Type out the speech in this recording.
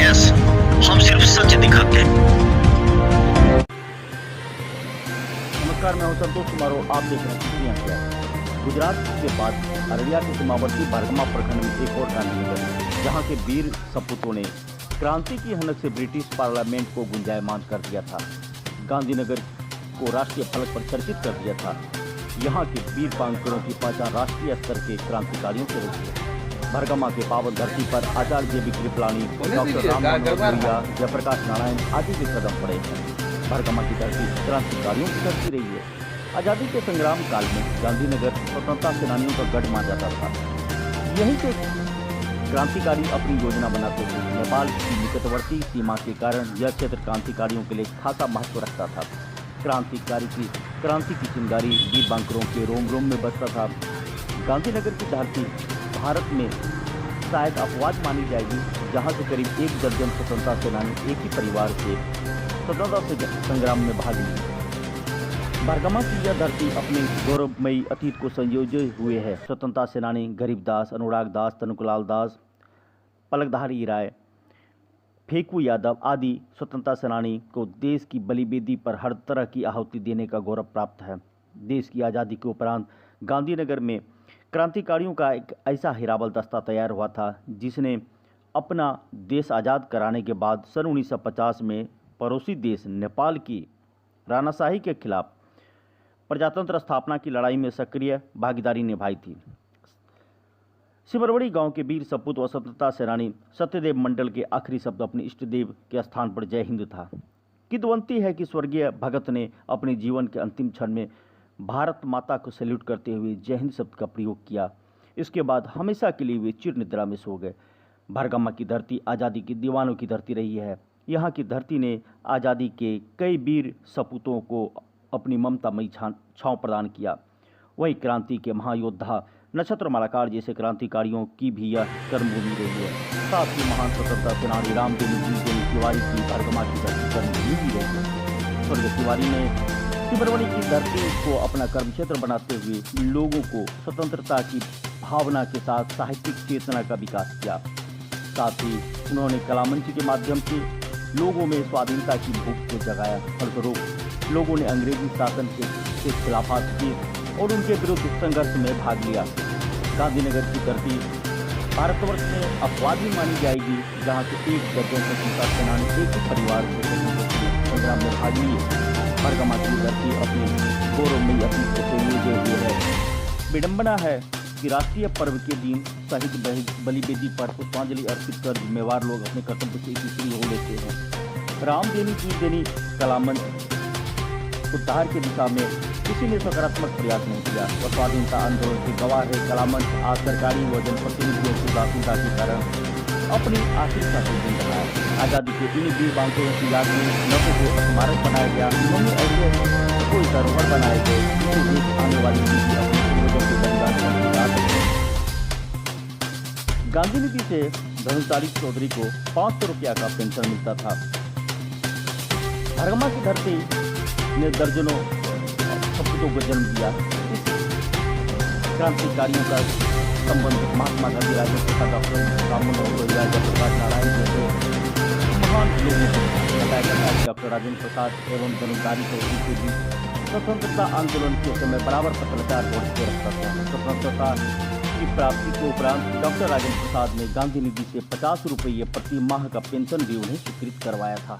Gas, हम सिर्फ सच दिखाते हैं। नमस्कार, मैं हूं संतोष कुमार और आप देख रहे हैं खबरें क्या। गुजरात के बाद अररिया के सीमावर्ती बरगमा प्रखंड में एक और गांधीनगर, जहां के वीर सपूतों ने क्रांति की हनक से ब्रिटिश पार्लियामेंट को गुंजायमान कर दिया था। गांधीनगर को राष्ट्रीय फलक पर चर्चित कर दिया था। यहाँ के वीर बांकरों की पहचान राष्ट्रीय स्तर के क्रांतिकारियों से रही है। बरगमा के पावन धरती पर Acharya J B Kripalani, doctor Ram Manohar Lohia, Jayaprakash Narayan आदि के कदम पड़े हैं। बरगमा की धरती क्रांतिकारियों की धरती रही है। आजादी के संग्राम काल में गांधीनगर स्वतंत्रता सेनानियों का गढ़ माना जाता था। यहीं से क्रांतिकारी अपनी योजना बनाते थे। नेपाल की निकटवर्ती सीमा के कारण यह क्षेत्र क्रांतिकारियों के लिए खासा महत्व रखता था। क्रांति की चिंगारी वीर बांकरों के रोम रोम में बसता था। गांधीनगर की धरती भारत में शायद अपवाद मानी जाएगी, जहां से करीब 1 दर्जन स्वतंत्रता सेनानी एक ही परिवार से स्वतंत्रता संग्राम में भाग लिए। बरगमा की यह धरती अपने गौरवमयी अतीत को संयोजे हुए है। स्वतंत्रता सेनानी गरीबदास, अनुराग दास, तनुकलाल दास, पलकधारी राय, फेकू यादव आदि स्वतंत्रता सेनानी को देश की बलिवेदी पर हर तरह की आहुति देने का गौरव प्राप्त है। देश की आज़ादी के उपरांत गांधीनगर में क्रांतिकारियों का एक ऐसा हिरावल दस्ता तैयार हुआ था, जिसने अपना देश आज़ाद कराने के बाद सन 1950 में पड़ोसी देश नेपाल की राणाशाही के खिलाफ प्रजातंत्र स्थापना की लड़ाई में सक्रिय भागीदारी निभाई थी। सिमरवड़ी गांव के वीर सपूत व स्वतंत्रता सेनानी सत्यदेव मंडल के आखिरी शब्द अपने इष्टदेव के स्थान पर जय हिंद था। किंवदंती है कि स्वर्गीय भगत ने अपने जीवन के अंतिम क्षण में भारत माता को सैल्यूट करते हुए जय हिंद शब्द का प्रयोग किया। इसके बाद हमेशा के लिए वे चिर निद्रा में सो गए। बरगमा की धरती आज़ादी की दीवानों की धरती रही है। यहाँ की धरती ने आज़ादी के कई वीर सपूतों को अपनी ममतामयी छांव प्रदान किया। वही क्रांति के महायोद्धा नक्षत्र मालाकार जैसे क्रांतिकारियों की भी यह कर्मभूमि रही है। साथ ही महान स्वतंत्रता सेनानी रामदेव तिवारी की बरगमा की धरती कर्मभूमि भी रही है। स्वर्गीय तिवारी ने सिमरवड़ी की धरती को अपना कर्मक्षेत्र बनाते हुए लोगों को स्वतंत्रता की भावना के साथ साहित्यिक चेतना का विकास किया। साथ ही उन्होंने कलामंच के माध्यम से लोगों में स्वाधीनता की भूख को जगाया। फलस्वरूप लोगों ने अंग्रेजी शासन के खिलाफ किए और उनके विरुद्ध संघर्ष में भाग लिया। गांधीनगर की धरती भारतवर्ष में अपवाद ही मानी जाएगी, जहां से 1 दर्जन स्वतंत्रता सेनानी एक ही परिवार से संग्राम में भाग लिए। बरगमा की धरती अपने गौरवमयी अतीत को संयोजे हुए है। विडंबना है कि राष्ट्रीय पर्व के दिन शहीद बलिवेदी पर पुष्पांजलि अर्पित कर जिम्मेवार लोग अपने कर्तव्य से फ्री हो लेते हैं। रामदेनी की देनी कलामंच उद्धार की दिशा में किसी ने सकारात्मक प्रयास नहीं किया और स्वाधीनता आंदोलन के गवाह है। कलामंच आज सरकारी व जनप्रतिनिधियों की उदासीनता के कारण अपनी आखिरी सांसें गिन रहा है। आज़ादी के इन वीर बांकरों की याद में नौकों को स्मारक बनाया गया। उन्होंने ऐसे कोई धरोहर बनाए गए जिससे देश आने वाली पीढ़ी अपने पूर्वजों के बलिदान को याद रखे। गांधी नीति से धनुषधारी चौधरी को 500 रुपया का पेंशन मिलता था। बरगमा की धरती ने दर्जनों सपूतों को जन्म दिया। इस क्रांतिकारियों का संबंध महात्मा गांधी, राजेंद्र प्रसाद, डॉक्टर राम मनोहर लोहिया, जयप्रकाश नारायण जैसे महान लोगों को बताया जाता है। डॉक्टर राजेंद्र प्रसाद एवं धनुषधारी चौधरी के बीच स्वतंत्रता आंदोलन के समय बराबर पत्रकार बोलते रखता था। स्वतंत्रता की प्राप्ति के उपरांत डॉक्टर राजेंद्र प्रसाद ने गांधी निधि से 50 रुपये प्रति माह का पेंशन भी उन्हें स्वीकृत करवाया था।